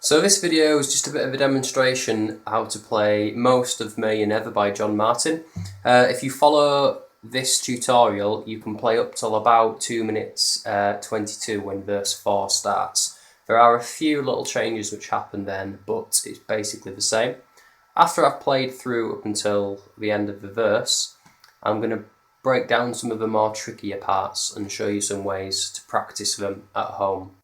So this video is just a bit of a demonstration how to play Most of Me and Ever by John Martyn. If you follow this tutorial, you can play up till about 2 minutes 22 when verse 4 starts. There are a few little changes which happen then, but it's basically the same. After I've played through up until the end of the verse, I'm going to break down some of the more trickier parts and show you some ways to practice them at home.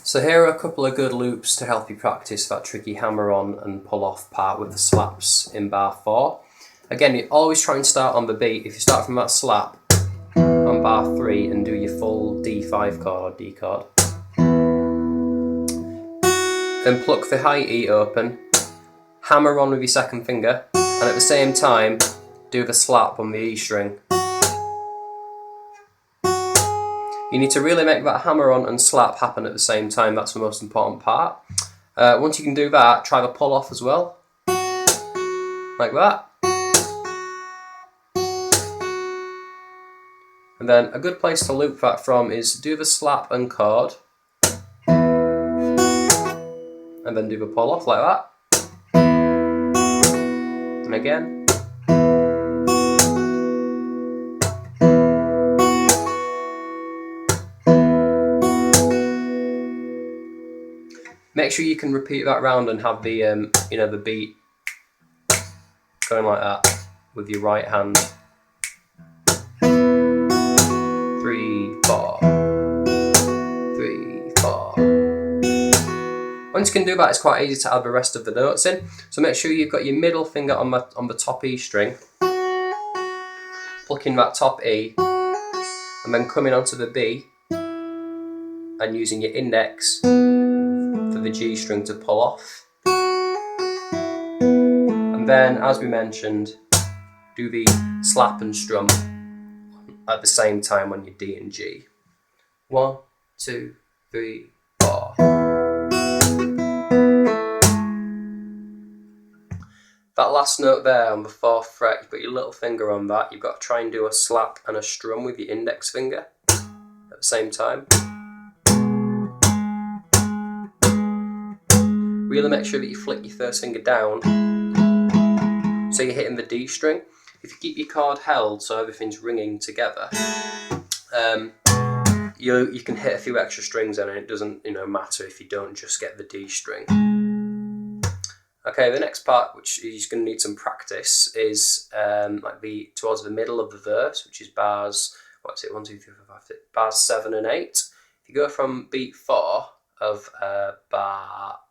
So here are a couple of good loops to help you practice that tricky hammer on and pull off part with the slaps in bar 4. Again, you always try and start on the beat. If you start from that slap on bar 3 and do your full D5 chord or D chord, then pluck the high E open, hammer on with your second finger, and at the same time do the slap on the E string. You need to really make that hammer on and slap happen at the same time. That's the most important part. Once you can do that, try the pull off as well, like that. And then a good place to loop that from is do the slap and chord, and then do the pull off like that. And again. Make sure you can repeat that round and have the the beat going like that with your right hand. 3, 4, 3, 4. Once you can do that, it's quite easy to add the rest of the notes in. So make sure you've got your middle finger on the top E string, plucking that top E, and then coming onto the B and using your index for the G string to pull off. And then, as we mentioned, do the slap and strum at the same time on your D and G. 1, 2, 3, 4. That last note there on the 4th fret, you've got your little finger on that. You've got to try and do a slap and a strum with your index finger at the same time. Really make sure that you flick your first finger down so you're hitting the D string. If you keep your chord held so everything's ringing together, you can hit a few extra strings in and it doesn't matter if you don't just get the D string. Okay, the next part, which you're going to need some practice, is towards the middle of the verse, which is bars 1, 2, 3, 4, 5, 6, bars 7 and 8. If you go from beat 4 of bar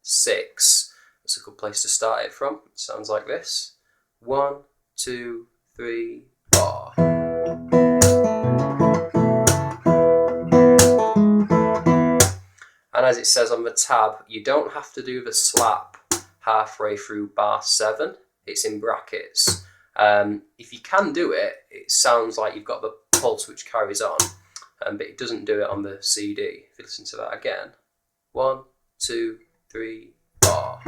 6, that's a good place to start it from. It sounds like this: 1, 2, 3, 4. And as it says on the tab, you don't have to do the slap halfway through bar 7. It's in brackets. If you can do it, it sounds like you've got the pulse which carries on, but it doesn't do it on the CD. If you listen to that again: 1, 2, 3, 4.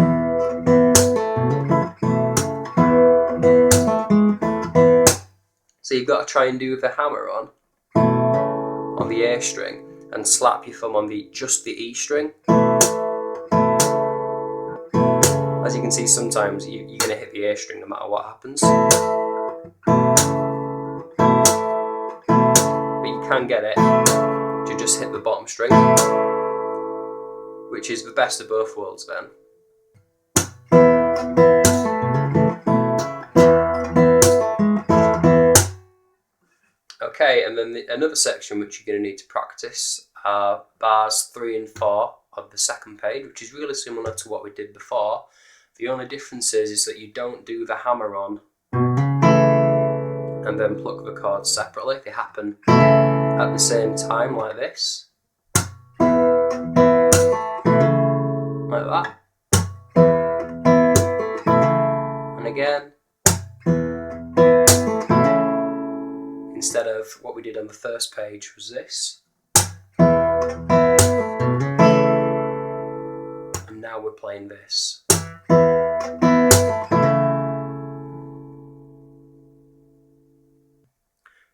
So you've got to try and do the hammer on the A string and slap your thumb on just the E string. As you can see, sometimes you're going to hit the A string no matter what happens. But you can get it to just hit the bottom string, which is the best of both worlds then. Okay, and then another section which you're going to need to practice are bars 3 and 4 of the second page, which is really similar to what we did before. The only difference is that you don't do the hammer on and then pluck the chords separately. They happen at the same time, like this. Like that. And again. Instead of what we did on the first page was this. And now we're playing this.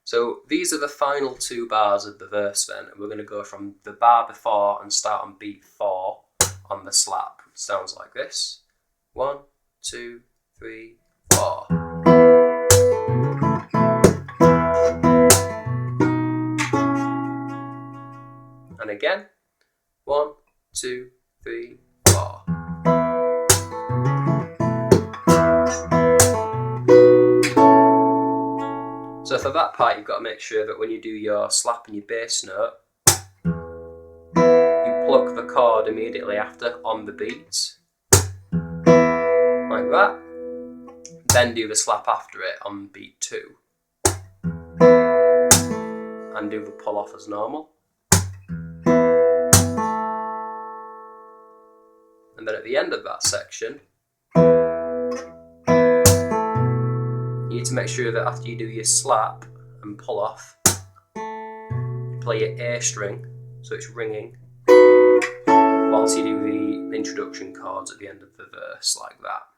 So these are the final 2 bars of the verse then, and we're going to go from the bar before and start on beat 4 on the slap. It sounds like this. 1, 2, 3, 4. And again. 1, 2, 3, 4. So for that part, you've got to make sure that when you do your slap and your bass note, you pluck the chord immediately after on the beat, like that. Then do the slap after it on beat 2, and do the pull off as normal. And then at the end of that section, you need to make sure that after you do your slap and pull off, you play your A string so it's ringing, whilst you do the introduction chords at the end of the verse, like that.